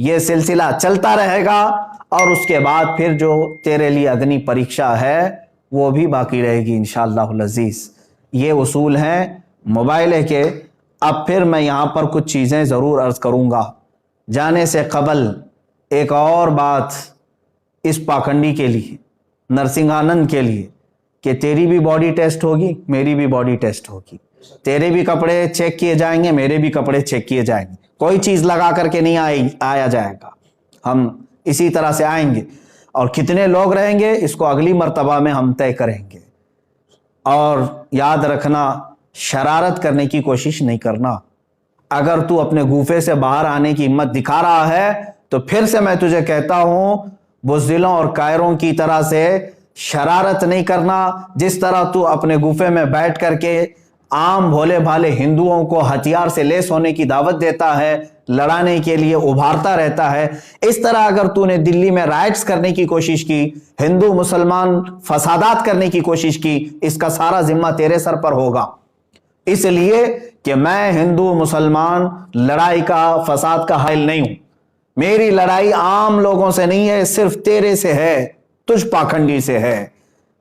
یہ سلسلہ چلتا رہے گا، اور اس کے بعد پھر جو تیرے لیے اگنی پریکشا ہے وہ بھی باقی رہے گی انشاءاللہ العزیز۔ یہ اصول ہیں موبائل کے۔ اب پھر میں یہاں پر کچھ چیزیں ضرور عرض کروں گا۔ جانے سے قبل ایک اور بات اس پاکھنڈی کے لیے، نرسنگھانند کے لیے، کہ تیری بھی باڈی ٹیسٹ ہوگی، میری بھی باڈی ٹیسٹ ہوگی، تیرے بھی کپڑے چیک کیے جائیں گے، میرے بھی کپڑے چیک کیے جائیں گے، کوئی چیز لگا کر کے نہیں آیا جائے گا، ہم اسی طرح سے آئیں گے، اور کتنے لوگ رہیں گے اس کو اگلی مرتبہ میں ہم طے کریں گے۔ اور یاد رکھنا، شرارت کرنے کی کوشش نہیں کرنا۔ اگر تو اپنے گوفے سے باہر آنے کی ہمت دکھا رہا ہے تو پھر سے میں تجھے کہتا ہوں، بزدلوں اور کائروں کی طرح سے شرارت نہیں کرنا۔ جس طرح تو اپنے گوفے میں بیٹھ کر کے عام بھولے بھالے ہندوؤں کو ہتھیار سے لیس ہونے کی دعوت دیتا ہے، لڑانے کے لیے ابھارتا رہتا ہے، اس طرح اگر تو نے دلی میں رائٹس کرنے کی کوشش کی، ہندو مسلمان فسادات کرنے کی کوشش کی، اس کا سارا ذمہ تیرے سر پر ہوگا۔ اس لیے کہ میں ہندو مسلمان لڑائی کا، فساد کا حائل نہیں ہوں۔ میری لڑائی عام لوگوں سے نہیں ہے، صرف تیرے سے ہے، تجھ پاکھنڈی سے ہے،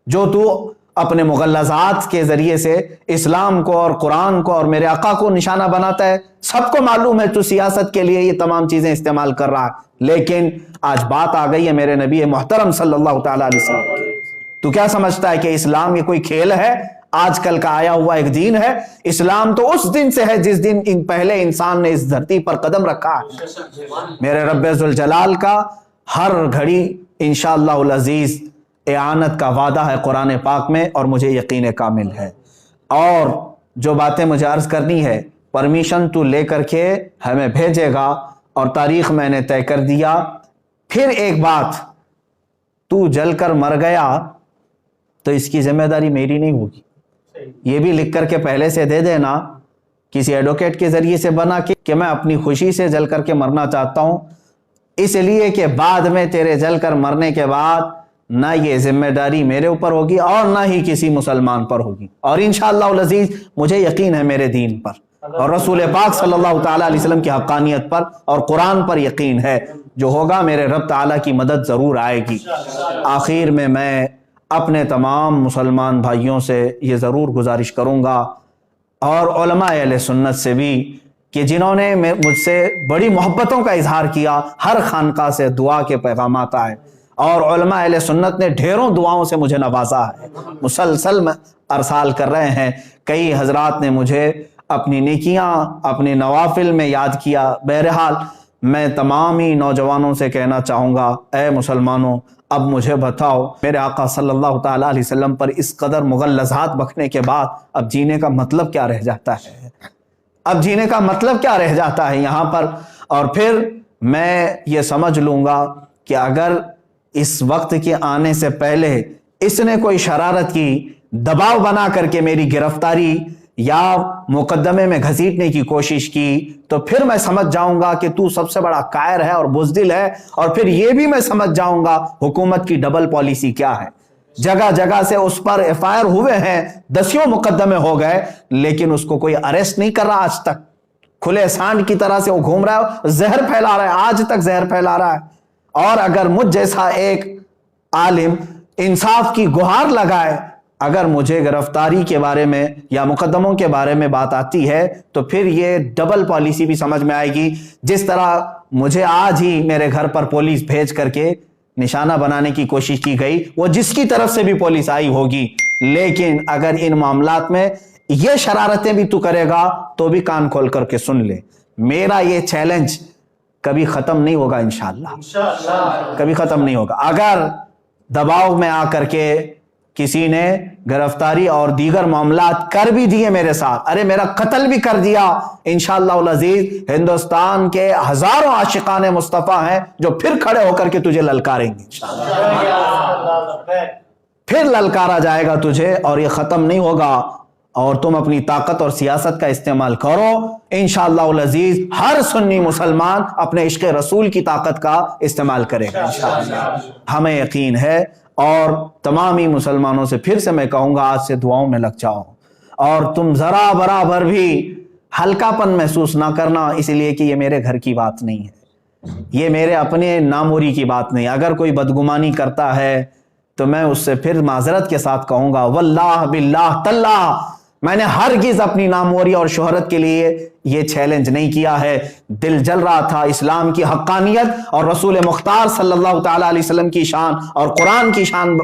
جو تو اپنے مغلظات کے ذریعے سے اسلام کو اور قرآن کو اور میرے آقا کو نشانہ بناتا ہے۔ سب کو معلوم ہے تو سیاست کے لیے یہ تمام چیزیں استعمال کر رہا ہے، لیکن آج بات آ گئی ہے میرے نبی محترم صلی اللہ تعالیٰ علیہ وسلم کی۔ تو کیا سمجھتا ہے کہ اسلام یہ کوئی کھیل ہے، آج کل کا آیا ہوا ایک دین ہے؟ اسلام تو اس دن سے ہے جس دن پہلے انسان نے اس دھرتی پر قدم رکھا ہے۔ میرے رب ذوالجلال کا ہر گھڑی انشاءاللہ العزیز اعانت کا وعدہ ہے قرآن پاک میں، اور مجھے یقین کامل ہے۔ اور جو باتیں مجھے عرض کرنی ہے، پرمیشن تو لے کر کے ہمیں بھیجے گا، اور تاریخ میں نے طے کر دیا۔ پھر ایک بات، تو جل کر مر گیا تو اس کی ذمہ داری میری نہیں ہوگی، یہ بھی لکھ کر کے پہلے سے دے دینا، کسی ایڈوکیٹ کے ذریعے سے بنا کے، کہ میں اپنی خوشی سے جل کر کے مرنا چاہتا ہوں، اس لیے کہ بعد میں تیرے جل کر مرنے کے بعد نہ یہ ذمہ داری میرے اوپر ہوگی اور نہ ہی کسی مسلمان پر ہوگی۔ اور انشاءاللہ العزیز مجھے یقین ہے میرے دین پر، اور رسول پاک صلی اللہ تعالیٰ علیہ وسلم کی حقانیت پر اور قرآن پر یقین ہے، جو ہوگا میرے رب تعالیٰ کی مدد ضرور آئے گی۔ آخر میں اپنے تمام مسلمان بھائیوں سے یہ ضرور گزارش کروں گا، اور علماء اہل سنت سے بھی، کہ جنہوں نے مجھ سے بڑی محبتوں کا اظہار کیا، ہر خانقاہ سے دعا کے پیغامات آئے، اور علماء اہل سنت نے ڈھیروں دعاؤں سے مجھے نوازا ہے، مسلسل ارسال کر رہے ہیں۔ کئی حضرات نے مجھے اپنی نیکیاں، اپنے نوافل میں یاد کیا۔ بہرحال میں تمام ہی نوجوانوں سے کہنا چاہوں گا، اے مسلمانوں، اب مجھے بتاؤ، میرے آقا صلی اللہ تعالیٰ علیہ وسلم پر اس قدر مغلظات بکنے کے بعد اب جینے کا مطلب کیا رہ جاتا ہے؟ اب جینے کا مطلب کیا رہ جاتا ہے یہاں پر؟ اور پھر میں یہ سمجھ لوں گا کہ اگر اس وقت کے آنے سے پہلے اس نے کوئی شرارت کی، دباؤ بنا کر کے میری گرفتاری یا مقدمے میں گھسیٹنے کی کوشش کی، تو پھر میں سمجھ جاؤں گا کہ تو سب سے بڑا کائر ہے اور بزدل ہے، اور پھر یہ بھی میں سمجھ جاؤں گا حکومت کی ڈبل پالیسی کیا ہے۔ جگہ جگہ سے اس پر ایف آئی آر ہوئے ہیں، دسیوں مقدمے ہو گئے، لیکن اس کو کوئی اریسٹ نہیں کر رہا آج تک۔ کھلے سانڈ کی طرح سے وہ گھوم رہا ہے، زہر پھیلا رہا ہے، آج تک زہر پھیلا رہا ہے۔ اور اگر مجھ جیسا ایک عالم انصاف کی گہار لگائے، اگر مجھے گرفتاری کے بارے میں یا مقدموں کے بارے میں بات آتی ہے، تو پھر یہ ڈبل پالیسی بھی سمجھ میں آئے گی۔ جس طرح مجھے آج ہی میرے گھر پر پولیس بھیج کر کے نشانہ بنانے کی کوشش کی گئی، وہ جس کی طرف سے بھی پولیس آئی ہوگی، لیکن اگر ان معاملات میں یہ شرارتیں بھی تو کرے گا تو بھی کان کھول کر کے سن لے، میرا یہ چیلنج کبھی ختم نہیں ہوگا، انشاءاللہ کبھی ختم نہیں ہوگا۔ اگر دباؤ میں آ کر کے کسی نے گرفتاری اور دیگر معاملات کر بھی دیے میرے ساتھ، ارے میرا قتل بھی کر دیا، انشاءاللہ العزیز ہندوستان کے ہزاروں عاشقان مصطفیٰ ہیں جو پھر کھڑے ہو کر کے تجھے للکاریں گے، پھر للکارا جائے گا تجھے، اور یہ ختم نہیں ہوگا۔ اور تم اپنی طاقت اور سیاست کا استعمال کرو، انشاءاللہ العزیز ہر سنی مسلمان اپنے عشق رسول کی طاقت کا استعمال کرے گا انشاءاللہ، ہمیں یقین ہے۔ اور تمامی مسلمانوں سے پھر سے میں کہوں گا، آج سے دعاؤں میں لگ جاؤ، اور تم ذرا برابر بھی ہلکا پن محسوس نہ کرنا، اس لیے کہ یہ میرے گھر کی بات نہیں ہے، یہ میرے اپنے ناموری کی بات نہیں. اگر کوئی بدگمانی کرتا ہے تو میں اس سے پھر معذرت کے ساتھ کہوں گا واللہ باللہ تاللہ میں نے ہرگز اپنی ناموری اور شہرت کے لیے یہ چیلنج نہیں کیا ہے. دل جل رہا تھا اسلام کی حقانیت اور رسول مختار صلی اللہ تعالی علیہ وسلم کی شان اور قرآن کی شان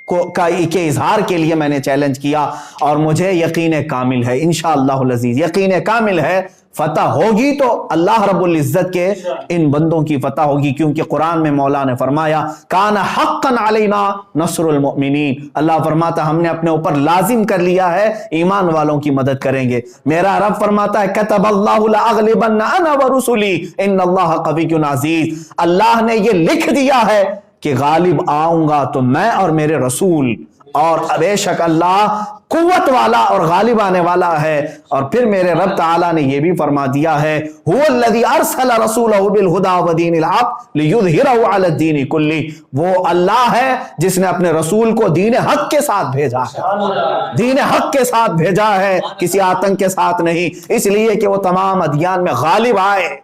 کے اظہار کے لیے میں نے چیلنج کیا, اور مجھے یقین کامل ہے انشاءاللہ العزیز, یقین کامل ہے فتح ہوگی تو اللہ رب العزت کے ان بندوں کی فتح ہوگی, کیونکہ قرآن میں مولا نے فرمایا کان حقا علینا نصر المؤمنین, اللہ فرماتا ہم نے اپنے اوپر لازم کر لیا ہے ایمان والوں کی مدد کریں گے. میرا رب فرماتا ہے کتب اللہ لاغلبن انا ورسلی ان اللہ قوی عزیز, اللہ نے یہ لکھ دیا ہے کہ غالب آؤں گا تو میں اور میرے رسول, اور بے شک اللہ قوت والا اور غالب آنے والا ہے. اور پھر میرے رب تعالیٰ نے یہ بھی فرما دیا ہے هو الذی ارسل رسولہ بالہدی ودین الحق لیظہرہ علی الدین کلہ, وہ اللہ ہے جس نے اپنے رسول کو دین حق کے ساتھ بھیجا ہے, دین حق کے ساتھ بھیجا ہے, کسی آتنک کے ساتھ نہیں, اس لیے کہ وہ تمام ادیان میں غالب آئے.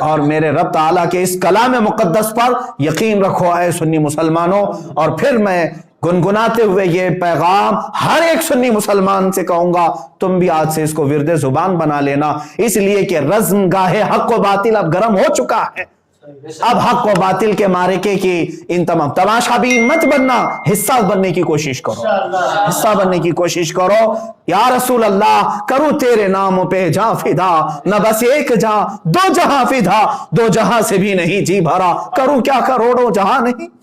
اور میرے رب تعالیٰ کے اس کلام مقدس پر یقین رکھو اے سنی مسلمانوں. اور پھر میں گنگناتے ہوئے یہ پیغام ہر ایک سنی مسلمان سے کہوں گا, تم بھی آج سے اس کو ورد زبان بنا لینا, اس لیے کہ رزم گاہ حق و باطل اب گرم ہو چکا ہے. اب حق و باطل کے معرکے کی ان تمام تماشا بھی مت بننا, حصہ بننے کی کوشش کرو, حصہ بننے کی کوشش کرو. یا رسول اللہ کروں تیرے نام پہ جہاں فدا, نہ بس ایک جہاں دو جہاں فدا, دو جہاں سے بھی نہیں جی بھرا, کروں کیا کروڑوں جہاں نہیں,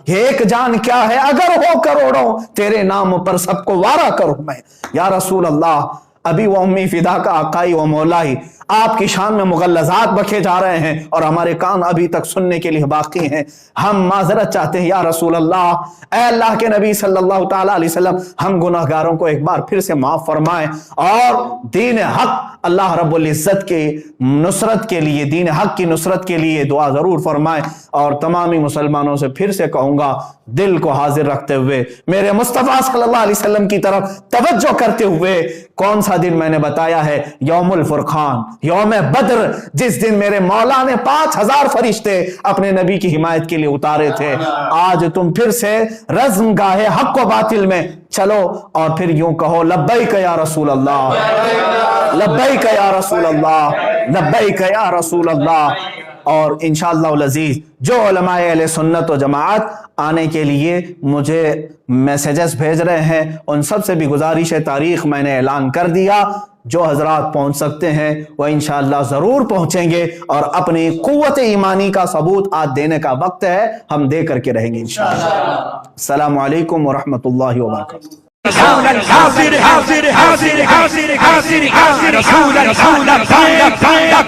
ایک جان کیا ہے اگر ہو کروڑوں, تیرے نام پر سب کو وارا کروں میں. یا رسول اللہ ابھی وہ امی فدا کا آقائی و مولائی آپ کی شان میں مغلظات بکے جا رہے ہیں اور ہمارے کان ابھی تک سننے کے لیے باقی ہیں. ہم معذرت چاہتے ہیں یا رسول اللہ, اے اللہ کے نبی صلی اللہ تعالی علیہ وسلم, ہم گناہگاروں کو ایک بار پھر سے معاف فرمائیں, اور دین حق اللہ رب العزت کے نصرت کے لیے, دین حق کی نصرت کے لیے دعا ضرور فرمائیں. اور تمامی مسلمانوں سے پھر سے کہوں گا دل کو حاضر رکھتے ہوئے میرے مصطفیٰ صلی اللہ علیہ وسلم کی طرف توجہ کرتے ہوئے, کون سا دن میں نے بتایا ہے, یوم الفرقان, یوم بدر, جس دن میرے مولا نے 5000 فرشتے اپنے نبی کی حمایت کے لیے اتارے تھے. آج تم پھر سے رزم گاہ حق و باطل میں چلو اور پھر یوں کہو لبیک یا رسول اللہ, لبیک یا رسول اللہ, لبیک یا رسول اللہ. اور انشاءاللہ العزیز جو علماء اہل سنت و جماعت آنے کے لیے مجھے میسیجز بھیج رہے ہیں, ان سب سے بھی گزارش ہے, تاریخ میں نے اعلان کر دیا, جو حضرات پہنچ سکتے ہیں وہ انشاءاللہ ضرور پہنچیں گے, اور اپنی قوت ایمانی کا ثبوت آج دینے کا وقت ہے, ہم دے کر کے رہیں گے انشاءاللہ. السلام علیکم ورحمۃ اللہ وبرکاتہ. حاضر حاضر حاضر حاضر حاضر حاضر رسول اللہ